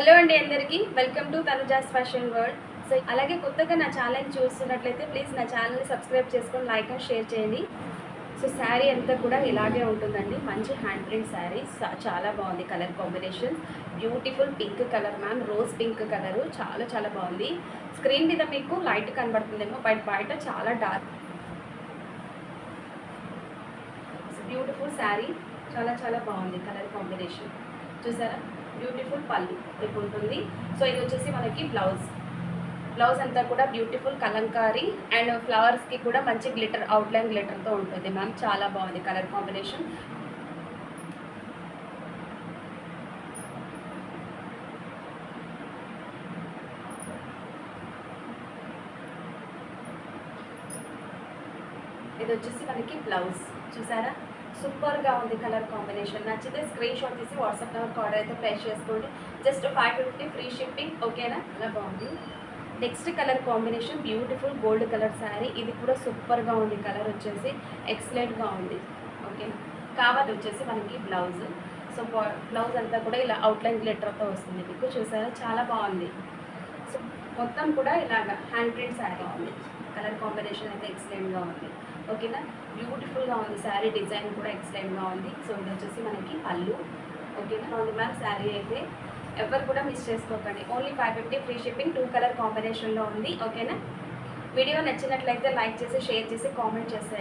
Hello అండి అందరికీ welcome to Tanuja's fashion world. So అలాగే కొత్తగా నా ఛానల్ చూస్తున్నట్లయితే ప్లీజ్ నా ఛానల్ని సబ్స్క్రైబ్ చేసుకొని లైక్ అండ్ షేర్ చేయండి. సో శారీ అంతా కూడా ఇలాగే ఉంటుందండి. మంచి హ్యాండ్ ప్రింట్ శారీ, చాలా బాగుంది. Colour combination beautiful pink colour ma'am, rose pink colour చాలా చాలా బాగుంది. స్క్రీన్ మీద మీకు లైట్ కనబడుతుందేమో, బయట చాలా డార్క్. బ్యూటిఫుల్ శారీ, చాలా చాలా బాగుంది. కలర్ కాంబినేషన్ చూసారా, బ్యూటిఫుల్ పళ్ళు ఉంటుంది. సో ఇది వచ్చేసి మనకి బ్లౌజ్ అంతా కూడా బ్యూటిఫుల్ కలంకారీ అండ్ ఫ్లవర్స్కి కూడా మంచి గ్లిటర్, అవుట్లైన్ గ్లిటర్తో ఉంటుంది మ్యామ్. చాలా బాగుంది కలర్ కాంబినేషన్. ఇది వచ్చేసి మనకి బ్లౌజ్ చూసారా, సూపర్గా ఉంది కలర్ కాంబినేషన్. నచ్చితే స్క్రీన్ షాట్ తీసి వాట్సాప్ నెంబర్కి ఆర్డర్ అయితే ప్లేస్ చేసుకోండి. జస్ట్ 550 ఫ్రీ షిప్పింగ్, ఓకేనా? అలా బాగుంది. Next colour combination beautiful gold colour sari. ఇది కూడా సూపర్గా ఉంది. కలర్ వచ్చేసి ఎక్సలెంట్గా ఉంది, ఓకేనా? కావాలి వచ్చేసి మనకి బ్లౌజ్. సో బ్లౌజ్ అంతా కూడా ఇలా అవుట్లైన్ గ్లిటర్తో వస్తుంది మీకు, చూసారా చాలా బాగుంది. సో మొత్తం కూడా ఇలాగా హ్యాండ్ ప్రింట్ శారీ ఉంది. కలర్ కాంబినేషన్ అయితే ఎక్సలెంట్గా ఉంది, ఓకేనా? బ్యూటిఫుల్గా ఉంది శారీ, డిజైన్ కూడా ఎక్సలెంట్గా ఉంది. సో ఇది వచ్చేసి మనకి పళ్ళు, ఓకేనా? ఉంది మ్యామ్ శారీ అయితే ఎవరు కూడా మిస్ చేసుకోకండి. ఓన్లీ 550 ఫ్రీ షిప్పింగ్, 2 కలర్ కాంబినేషన్లో ఉంది, ఓకేనా? వీడియో నచ్చినట్లయితే లైక్ చేసి, షేర్ చేసి, కామెంట్ చేసేయండి.